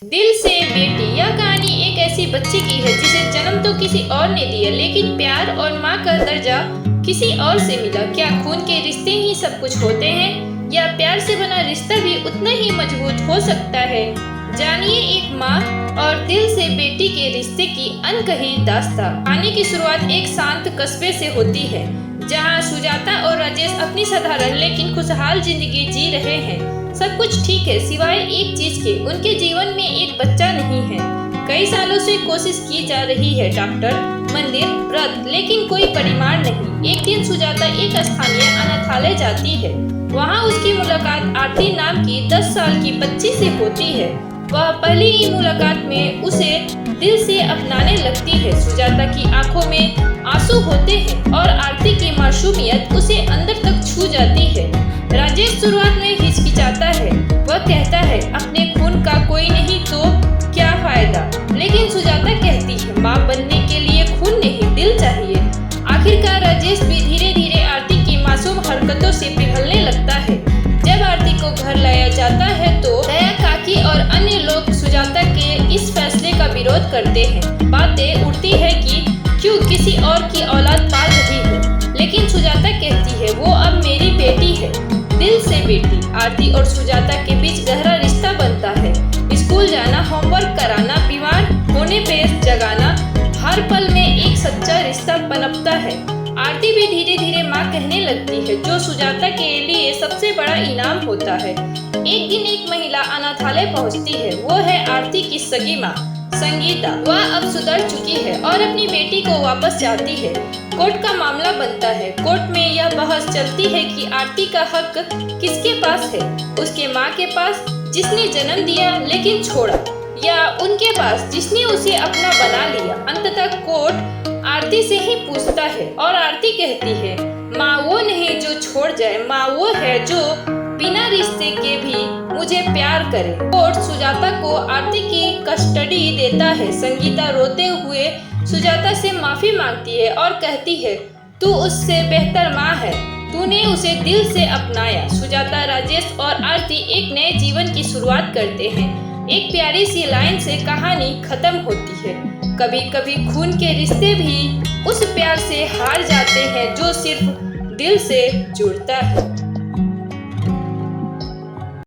दिल से बेटी। यह कहानी एक ऐसी बच्ची की है जिसे जन्म तो किसी और ने दिया, लेकिन प्यार और माँ का दर्जा किसी और से मिला। क्या खून के रिश्ते ही सब कुछ होते हैं, या प्यार से बना रिश्ता भी उतना ही मजबूत हो सकता है? जानिए एक माँ और दिल से बेटी के रिश्ते की अनकही दास्तां। कहानी की शुरुआत एक शांत कस्बे से होती है, जहाँ सुजाता और राजेश अपनी साधारण लेकिन खुशहाल जिंदगी जी रहे हैं। सब कुछ ठीक है सिवाय एक चीज के, उनके जीवन में एक बच्चा नहीं है। कई सालों से कोशिश की जा रही है, डॉक्टर, मंदिर, व्रत, लेकिन कोई परिणाम नहीं। एक दिन सुजाता एक स्थानीय अनाथालय जाती है। वहाँ उसकी मुलाकात आरती नाम की 10 साल की बच्ची से होती है। वह पहली ही मुलाकात में उसे दिल से अपनाने लगती है। सुजाता की आंखों में आंसू होते हैं और आरती की मासूमियत उसे अंदर तक छू जाती है। राजेश शुरुआत में हिचकिचाता है। वह कहता है अपने खून का कोई नहीं तो क्या फायदा, लेकिन सुजाता कहती है माँ बनने के लिए खून नहीं दिल चाहिए। आखिरकार राजेश भी धीरे धीरे आरती की मासूम हरकतों से पिघलने लगता है। जब आरती को घर लाया जाता है तो दया काकी और अन्य लोग सुजाता के इस फैसले का विरोध करते हैं। बातें उठती है कि क्यों किसी और की औलाद पाल रही है, लेकिन सुजाता कहती है वो अब मेरी बेटी है, दिल से बेटी। आरती और सुजाता के बीच गहरा रिश्ता बनता है। स्कूल जाना, होमवर्क कराना, बीमार होने पे जगाना, हर पल में एक सच्चा रिश्ता पनपता है। आरती भी धीरे धीरे माँ कहने लगती है, जो सुजाता के लिए सबसे बड़ा इनाम होता है। एक दिन एक महिला अनाथालय पहुँचती है। वो है आरती की सगी माँ संगीता। वह अब सुधर चुकी है और अपनी बेटी को वापस चाहती है। कोर्ट का मामला बनता है। कोर्ट में यह बहस चलती है कि आरती का हक किसके पास है, उसके माँ के पास जिसने जन्म दिया लेकिन छोड़ा, या उनके पास जिसने उसे अपना बना लिया। अंततः कोर्ट आरती से ही पूछता है और आरती कहती है माँ वो नहीं जो छोड़ जाए, माँ वो है जो बिना रिश्ते के भी मुझे प्यार करे। कोर्ट सुजाता को आरती की कस्टडी देता है। संगीता रोते हुए सुजाता से माफी मांगती है और कहती है तू उससे बेहतर माँ है, तूने उसे दिल से अपनाया। सुजाता, राजेश और आरती एक नए जीवन की शुरुआत करते हैं। एक प्यारी सी लाइन से कहानी खत्म होती है। कभी कभी खून के रिश्ते भी उस प्यार से हार जाते हैं जो सिर्फ दिल से जुड़ता है।